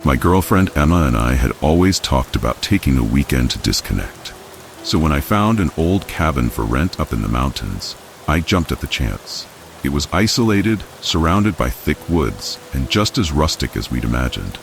My girlfriend Emma and I had always talked about taking a weekend to disconnect. So when I found an old cabin for rent up in the mountains, I jumped at the chance. It was isolated, surrounded by thick woods, and just as rustic as we'd imagined.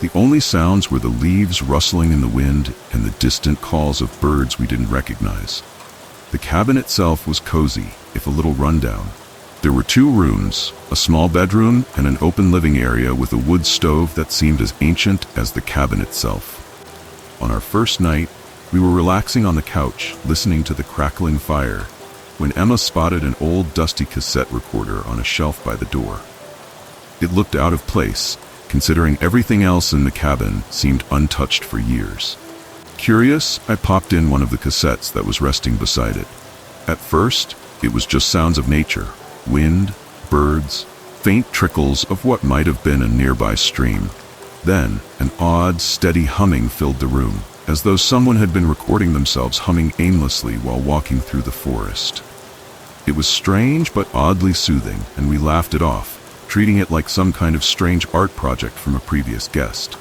The only sounds were the leaves rustling in the wind and the distant calls of birds we didn't recognize. The cabin itself was cozy, if a little rundown. There were 2 rooms, a small bedroom and an open living area with a wood stove that seemed as ancient as the cabin itself. On our first night, we were relaxing on the couch, listening to the crackling fire, when Emma spotted an old dusty cassette recorder on a shelf by the door. It looked out of place, considering everything else in the cabin seemed untouched for years. Curious, I popped in one of the cassettes that was resting beside it. At first, it was just sounds of nature. Wind, birds, faint trickles of what might have been a nearby stream. Then, an odd, steady humming filled the room, as though someone had been recording themselves humming aimlessly while walking through the forest. It was strange but oddly soothing, and we laughed it off, treating it like some kind of strange art project from a previous guest.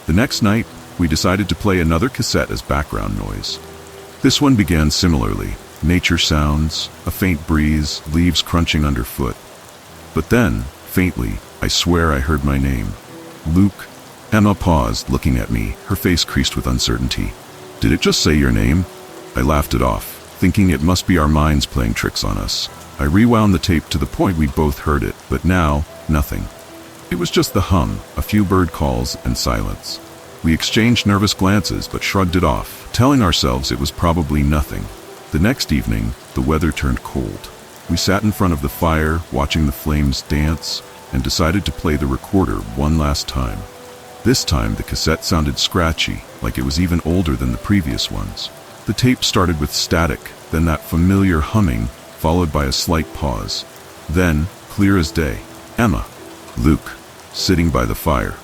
The next night, we decided to play another cassette as background noise. This one began similarly. Nature sounds, a faint breeze, leaves crunching underfoot. But then, faintly, I swear I heard my name. Luke. Emma paused, looking at me, her face creased with uncertainty. Did it just say your name? I laughed it off, thinking it must be our minds playing tricks on us. I rewound the tape to the point we'd both heard it, but now, nothing. It was just the hum, a few bird calls, and silence. We exchanged nervous glances but shrugged it off, telling ourselves it was probably nothing. The next evening, the weather turned cold. We sat in front of the fire, watching the flames dance, and decided to play the recorder one last time. This time, the cassette sounded scratchy, like it was even older than the previous ones. The tape started with static, then that familiar humming, followed by a slight pause. Then, clear as day, Emma. Luke, sitting by the fire.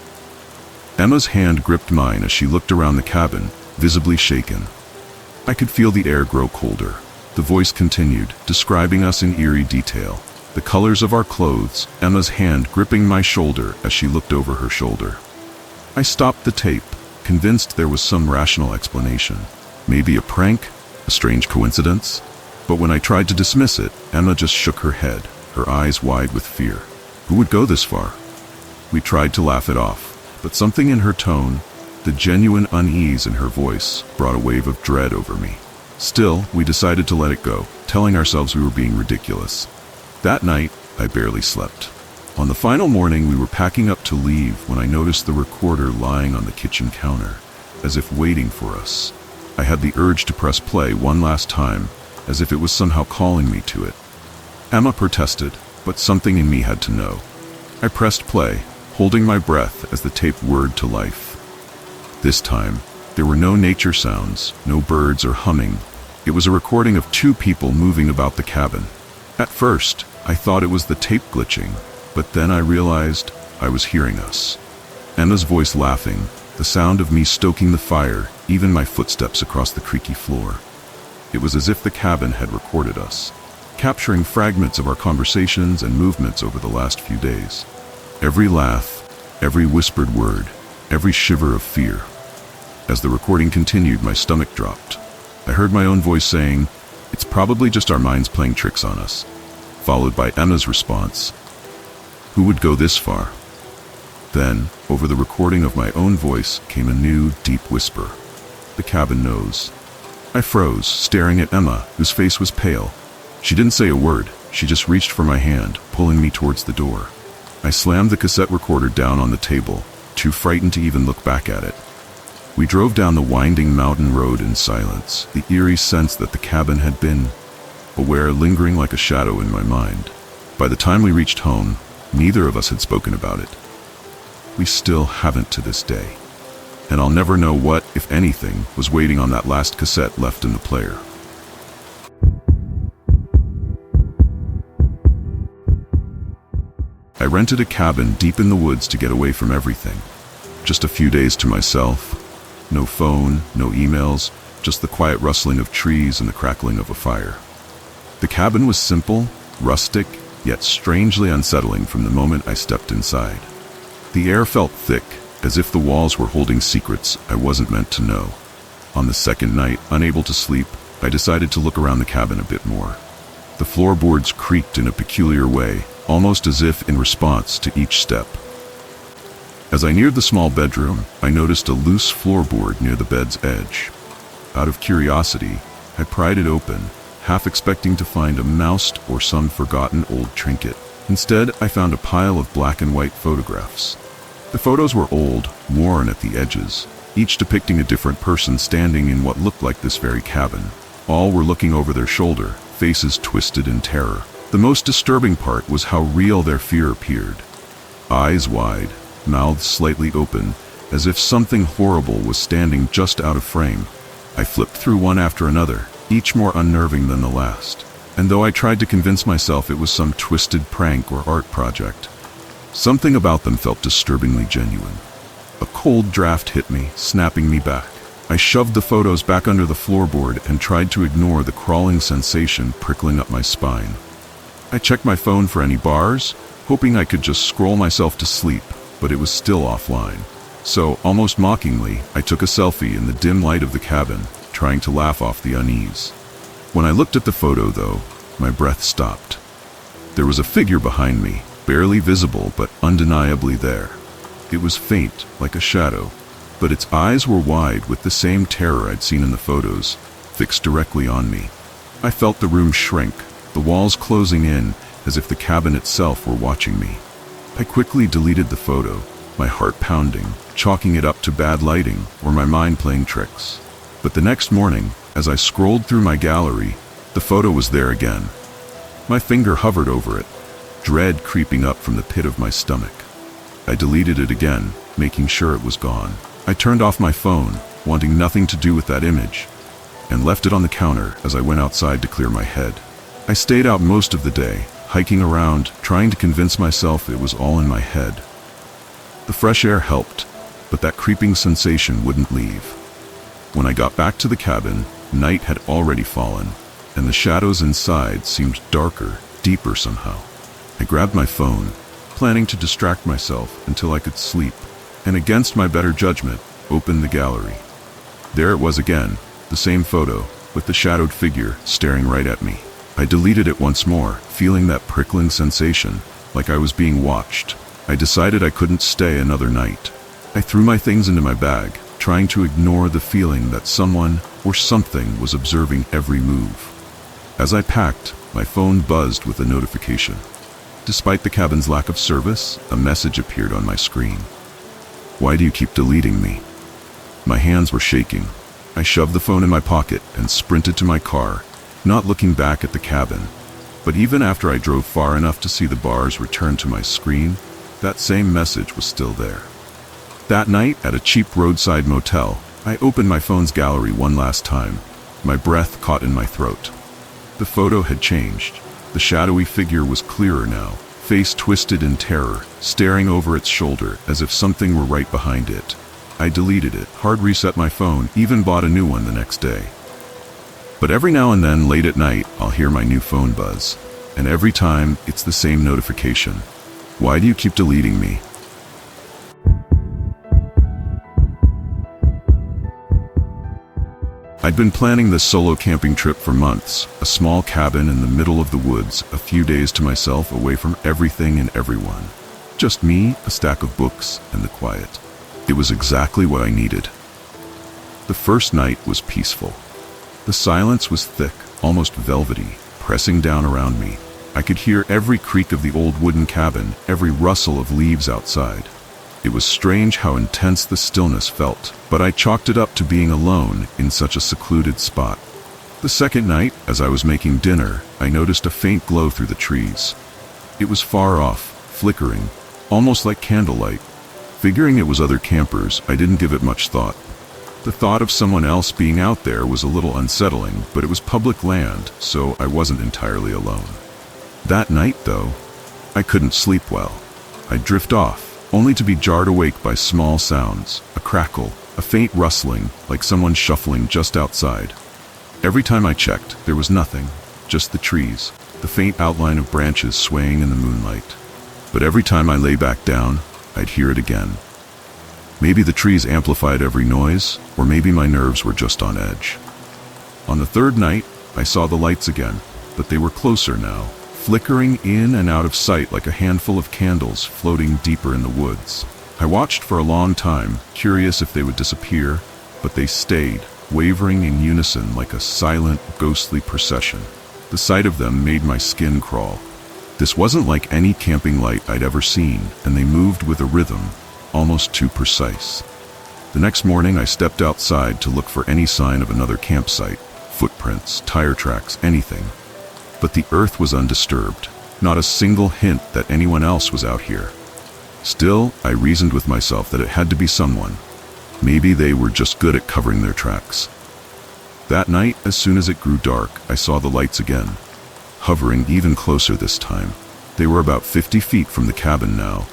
Emma's hand gripped mine as she looked around the cabin, visibly shaken. I could feel the air grow colder. The voice continued, describing us in eerie detail. The colors of our clothes, Emma's hand gripping my shoulder as she looked over her shoulder. I stopped the tape, convinced there was some rational explanation. Maybe a prank, a strange coincidence. But when I tried to dismiss it, Emma just shook her head, her eyes wide with fear. Who would go this far? We tried to laugh it off, but something in her tone, the genuine unease in her voice, brought a wave of dread over me. Still, we decided to let it go, telling ourselves we were being ridiculous. That night, I barely slept. On the final morning, we were packing up to leave when I noticed the recorder lying on the kitchen counter, as if waiting for us. I had the urge to press play one last time, as if it was somehow calling me to it. Emma protested, but something in me had to know. I pressed play, holding my breath as the tape whirred to life. This time, there were no nature sounds, no birds or humming. It was a recording of 2 people moving about the cabin. At first, I thought it was the tape glitching, but then I realized I was hearing us. Emma's voice laughing, the sound of me stoking the fire, even my footsteps across the creaky floor. It was as if the cabin had recorded us, capturing fragments of our conversations and movements over the last few days. Every laugh, every whispered word, every shiver of fear. As the recording continued, my stomach dropped. I heard my own voice saying, "It's probably just our minds playing tricks on us," followed by Emma's response, "Who would go this far?" Then, over the recording of my own voice, came a new, deep whisper. "The cabin knows." I froze, staring at Emma, whose face was pale. She didn't say a word. She just reached for my hand, pulling me towards the door. I slammed the cassette recorder down on the table, too frightened to even look back at it. We drove down the winding mountain road in silence, the eerie sense that the cabin had been aware lingering like a shadow in my mind. By the time we reached home, neither of us had spoken about it. We still haven't to this day. And I'll never know what, if anything, was waiting on that last cassette left in the player. I rented a cabin deep in the woods to get away from everything. Just a few days to myself. No phone, no emails, just the quiet rustling of trees and the crackling of a fire. The cabin was simple, rustic, yet strangely unsettling from the moment I stepped inside. The air felt thick, as if the walls were holding secrets I wasn't meant to know. On the second night, unable to sleep, I decided to look around the cabin a bit more. The floorboards creaked in a peculiar way, almost as if in response to each step. As I neared the small bedroom, I noticed a loose floorboard near the bed's edge. Out of curiosity, I pried it open, half expecting to find a mouse or some forgotten old trinket. Instead, I found a pile of black and white photographs. The photos were old, worn at the edges, each depicting a different person standing in what looked like this very cabin. All were looking over their shoulder, faces twisted in terror. The most disturbing part was how real their fear appeared. Eyes wide, mouths slightly open, as if something horrible was standing just out of frame. I flipped through one after another, each more unnerving than the last. And though I tried to convince myself it was some twisted prank or art project, something about them felt disturbingly genuine. A cold draft hit me, snapping me back. I shoved the photos back under the floorboard and tried to ignore the crawling sensation prickling up my spine. I checked my phone for any bars, hoping I could just scroll myself to sleep, but it was still offline. So, almost mockingly, I took a selfie in the dim light of the cabin, trying to laugh off the unease. When I looked at the photo, though, my breath stopped. There was a figure behind me, barely visible but undeniably there. It was faint, like a shadow, but its eyes were wide with the same terror I'd seen in the photos, fixed directly on me. I felt the room shrink, the walls closing in as if the cabin itself were watching me. I quickly deleted the photo, my heart pounding, chalking it up to bad lighting or my mind playing tricks. But the next morning, as I scrolled through my gallery, the photo was there again. My finger hovered over it, dread creeping up from the pit of my stomach. I deleted it again, making sure it was gone. I turned off my phone, wanting nothing to do with that image, and left it on the counter as I went outside to clear my head. I stayed out most of the day, hiking around, trying to convince myself it was all in my head. The fresh air helped, but that creeping sensation wouldn't leave. When I got back to the cabin, night had already fallen, and the shadows inside seemed darker, deeper somehow. I grabbed my phone, planning to distract myself until I could sleep, and against my better judgment, opened the gallery. There it was again, the same photo, with the shadowed figure staring right at me. I deleted it once more, feeling that prickling sensation, like I was being watched. I decided I couldn't stay another night. I threw my things into my bag, trying to ignore the feeling that someone or something was observing every move. As I packed, my phone buzzed with a notification. Despite the cabin's lack of service, a message appeared on my screen. "Why do you keep deleting me?" My hands were shaking. I shoved the phone in my pocket and sprinted to my car, not looking back at the cabin. But even after I drove far enough to see the bars return to my screen, that same message was still there. That night, at a cheap roadside motel, I opened my phone's gallery one last time, my breath caught in my throat. The photo had changed. The shadowy figure was clearer now, face twisted in terror, staring over its shoulder as if something were right behind it. I deleted it, hard reset my phone, even bought a new one the next day. But every now and then, late at night, I'll hear my new phone buzz. And every time, it's the same notification. "Why do you keep deleting me?" I'd been planning this solo camping trip for months, a small cabin in the middle of the woods, a few days to myself away from everything and everyone. Just me, a stack of books, and the quiet. It was exactly what I needed. The first night was peaceful. The silence was thick, almost velvety, pressing down around me. I could hear every creak of the old wooden cabin, every rustle of leaves outside. It was strange how intense the stillness felt, but I chalked it up to being alone in such a secluded spot. The second night, as I was making dinner, I noticed a faint glow through the trees. It was far off, flickering, almost like candlelight. Figuring it was other campers, I didn't give it much thought. The thought of someone else being out there was a little unsettling, but it was public land, so I wasn't entirely alone. That night, though, I couldn't sleep well. I'd drift off, only to be jarred awake by small sounds, a crackle, a faint rustling, like someone shuffling just outside. Every time I checked, there was nothing, just the trees, the faint outline of branches swaying in the moonlight. But every time I lay back down, I'd hear it again. Maybe the trees amplified every noise, or maybe my nerves were just on edge. On the third night, I saw the lights again, but they were closer now, flickering in and out of sight like a handful of candles floating deeper in the woods. I watched for a long time, curious if they would disappear, but they stayed, wavering in unison like a silent, ghostly procession. The sight of them made my skin crawl. This wasn't like any camping light I'd ever seen, and they moved with a rhythm, almost too precise. The next morning I stepped outside to look for any sign of another campsite, footprints, tire tracks, anything. But the earth was undisturbed, not a single hint that anyone else was out here. Still, I reasoned with myself that it had to be someone. Maybe they were just good at covering their tracks. That night, as soon as it grew dark, I saw the lights again, hovering even closer this time. They were about 50 feet from the cabin now,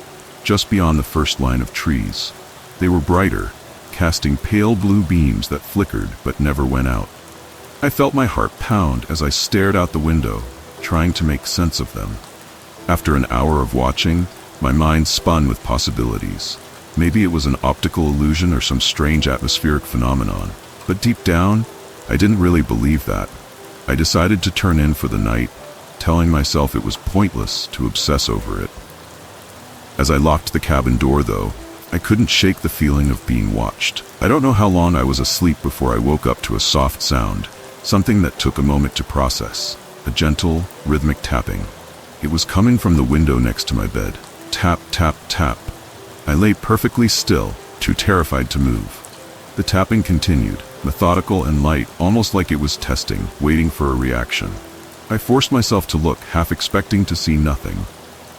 just beyond the first line of trees. They were brighter, casting pale blue beams that flickered but never went out. I felt my heart pound as I stared out the window, trying to make sense of them. After an hour of watching, my mind spun with possibilities. Maybe it was an optical illusion or some strange atmospheric phenomenon, but deep down, I didn't really believe that. I decided to turn in for the night, telling myself it was pointless to obsess over it. As I locked the cabin door, though, I couldn't shake the feeling of being watched. I don't know how long I was asleep before I woke up to a soft sound, something that took a moment to process, a gentle, rhythmic tapping. It was coming from the window next to my bed. Tap, tap, tap. I lay perfectly still, too terrified to move. The tapping continued, methodical and light, almost like it was testing, waiting for a reaction. I forced myself to look, half expecting to see nothing.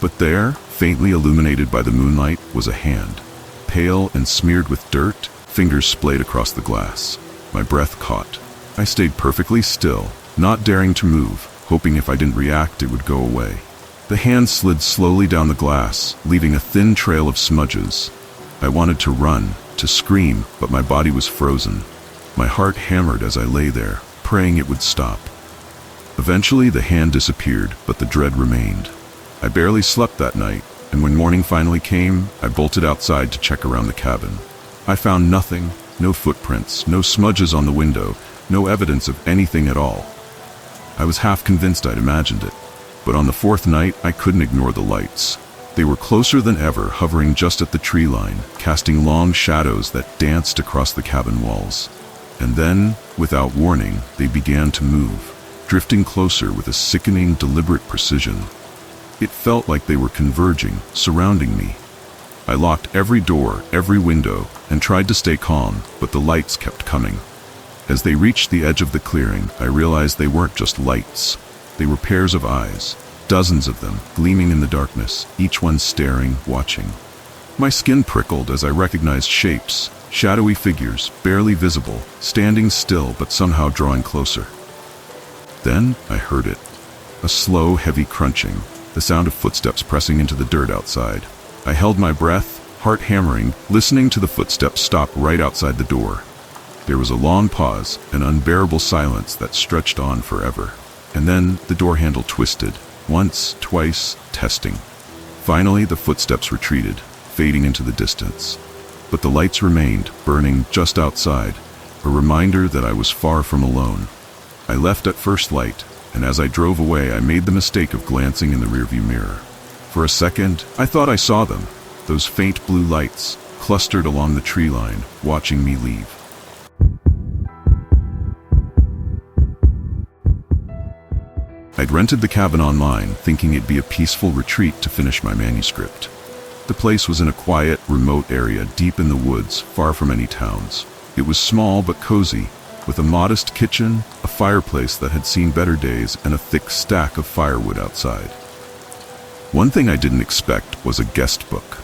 But there, faintly illuminated by the moonlight, was a hand. Pale and smeared with dirt, fingers splayed across the glass. My breath caught. I stayed perfectly still, not daring to move, hoping if I didn't react it would go away. The hand slid slowly down the glass, leaving a thin trail of smudges. I wanted to run, to scream, but my body was frozen. My heart hammered as I lay there, praying it would stop. Eventually the hand disappeared, but the dread remained. I barely slept that night, and when morning finally came, I bolted outside to check around the cabin. I found nothing, no footprints, no smudges on the window, no evidence of anything at all. I was half convinced I'd imagined it, but on the fourth night I couldn't ignore the lights. They were closer than ever, hovering just at the tree line, casting long shadows that danced across the cabin walls. And then, without warning, they began to move, drifting closer with a sickening, deliberate precision. It felt like they were converging, surrounding me. I locked every door, every window, and tried to stay calm, but the lights kept coming. As they reached the edge of the clearing, I realized they weren't just lights. They were pairs of eyes, dozens of them, gleaming in the darkness, each one staring, watching. My skin prickled as I recognized shapes, shadowy figures, barely visible, standing still but somehow drawing closer. Then I heard it. A slow, heavy crunching, the sound of footsteps pressing into the dirt outside. I held my breath, heart hammering, listening to the footsteps stop right outside the door. There was a long pause, an unbearable silence that stretched on forever. And then the door handle twisted, once, twice, testing. Finally, the footsteps retreated, fading into the distance. But the lights remained, burning just outside, a reminder that I was far from alone. I left at first light, and as I drove away, I made the mistake of glancing in the rearview mirror. For a second, I thought I saw them, those faint blue lights, clustered along the tree line, watching me leave. I'd rented the cabin online, thinking it'd be a peaceful retreat to finish my manuscript. The place was in a quiet, remote area deep in the woods, far from any towns. It was small but cozy, with a modest kitchen, a fireplace that had seen better days, and a thick stack of firewood outside. One thing I didn't expect was a guest book.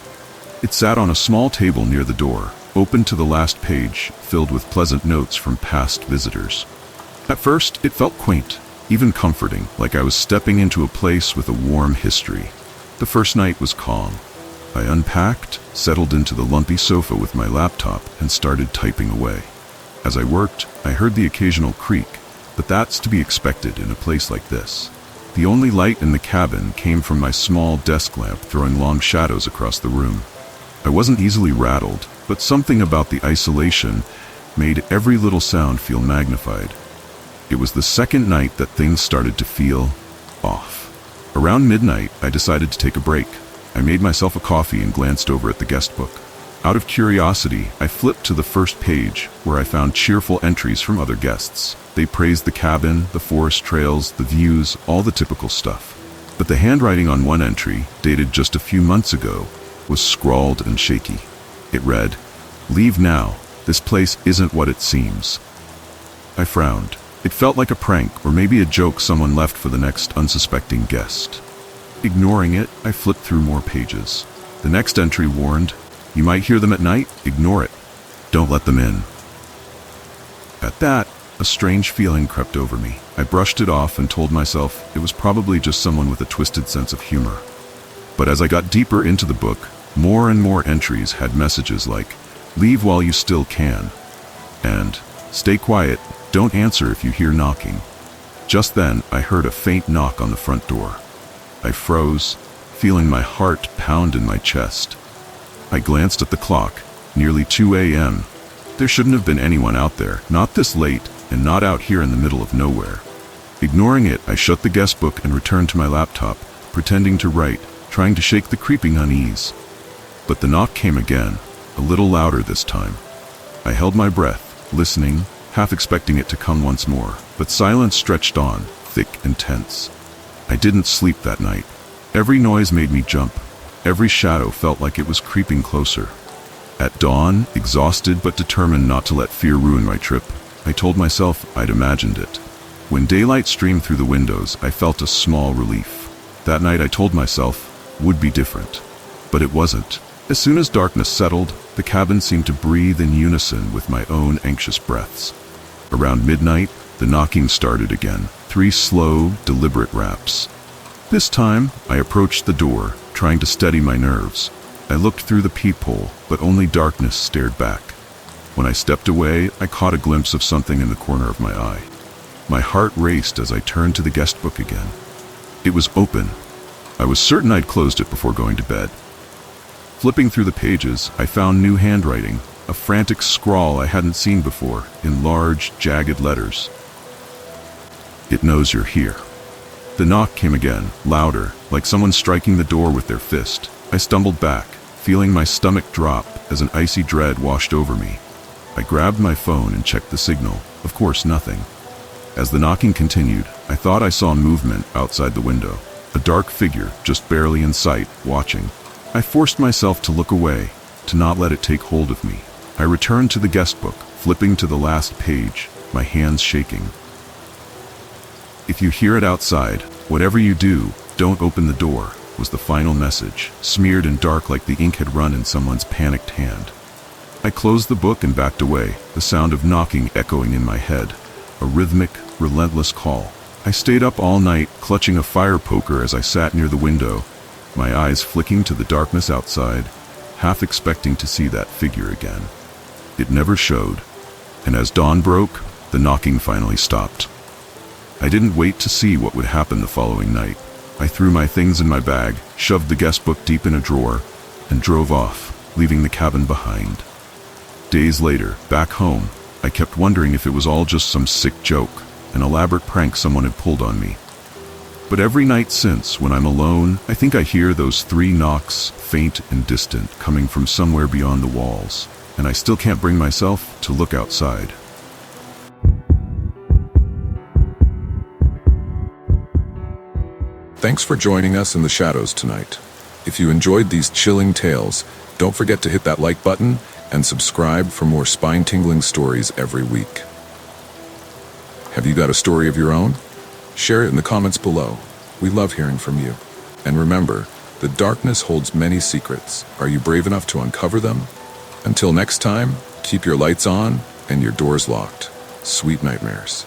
It sat on a small table near the door, open to the last page, filled with pleasant notes from past visitors. At first, it felt quaint, even comforting, like I was stepping into a place with a warm history. The first night was calm. I unpacked, settled into the lumpy sofa with my laptop, and started typing away. As I worked, I heard the occasional creak, but that's to be expected in a place like this. The only light in the cabin came from my small desk lamp, throwing long shadows across the room. I wasn't easily rattled, but something about the isolation made every little sound feel magnified. It was the second night that things started to feel off. Around midnight, I decided to take a break. I made myself a coffee and glanced over at the guest book. Out of curiosity, I flipped to the first page, where I found cheerful entries from other guests. They praised the cabin, the forest trails, the views, all the typical stuff. But the handwriting on one entry, dated just a few months ago, was scrawled and shaky. It read, "Leave now. This place isn't what it seems." I frowned. It felt like a prank, or maybe a joke someone left for the next unsuspecting guest. Ignoring it, I flipped through more pages. The next entry warned, "You might hear them at night. Ignore it. Don't let them in." At that, a strange feeling crept over me. I brushed it off and told myself it was probably just someone with a twisted sense of humor. But as I got deeper into the book, more and more entries had messages like, "Leave while you still can," and "Stay quiet, don't answer if you hear knocking." Just then, I heard a faint knock on the front door. I froze, feeling my heart pound in my chest. I glanced at the clock, nearly 2 a.m. There shouldn't have been anyone out there, not this late, and not out here in the middle of nowhere. Ignoring it, I shut the guest book and returned to my laptop, pretending to write, trying to shake the creeping unease. But the knock came again, a little louder this time. I held my breath, listening, half expecting it to come once more, but silence stretched on, thick and tense. I didn't sleep that night. Every noise made me jump. Every shadow felt like it was creeping closer. At dawn, exhausted but determined not to let fear ruin my trip, I told myself I'd imagined it. When daylight streamed through the windows, I felt a small relief. That night I told myself would be different. But it wasn't. As soon as darkness settled, the cabin seemed to breathe in unison with my own anxious breaths. Around midnight, the knocking started again, 3 slow, deliberate raps. This time, I approached the door, trying to steady my nerves. I looked through the peephole, but only darkness stared back. When I stepped away, I caught a glimpse of something in the corner of my eye. My heart raced as I turned to the guest book again. It was open. I was certain I'd closed it before going to bed. Flipping through the pages, I found new handwriting, a frantic scrawl I hadn't seen before, in large, jagged letters. "It knows you're here." The knock came again, louder, like someone striking the door with their fist. I stumbled back, feeling my stomach drop as an icy dread washed over me. I grabbed my phone and checked the signal. Of course, nothing. As the knocking continued, I thought I saw movement outside the window. A dark figure, just barely in sight, watching. I forced myself to look away, to not let it take hold of me. I returned to the guest book, flipping to the last page, my hands shaking. "If you hear it outside, whatever you do, don't open the door," was the final message, smeared in dark like the ink had run in someone's panicked hand. I closed the book and backed away, the sound of knocking echoing in my head, a rhythmic, relentless call. I stayed up all night, clutching a fire poker as I sat near the window, my eyes flicking to the darkness outside, half expecting to see that figure again. It never showed, and as dawn broke, the knocking finally stopped. I didn't wait to see what would happen the following night. I threw my things in my bag, shoved the guest book deep in a drawer, and drove off, leaving the cabin behind. Days later, back home, I kept wondering if it was all just some sick joke, an elaborate prank someone had pulled on me. But every night since, when I'm alone, I think I hear those 3 knocks, faint and distant, coming from somewhere beyond the walls, and I still can't bring myself to look outside. Thanks for joining us in the shadows tonight. If you enjoyed these chilling tales, don't forget to hit that like button and subscribe for more spine-tingling stories every week. Have you got a story of your own? Share it in the comments below. We love hearing from you. And remember, the darkness holds many secrets. Are you brave enough to uncover them? Until next time, keep your lights on and your doors locked. Sweet nightmares.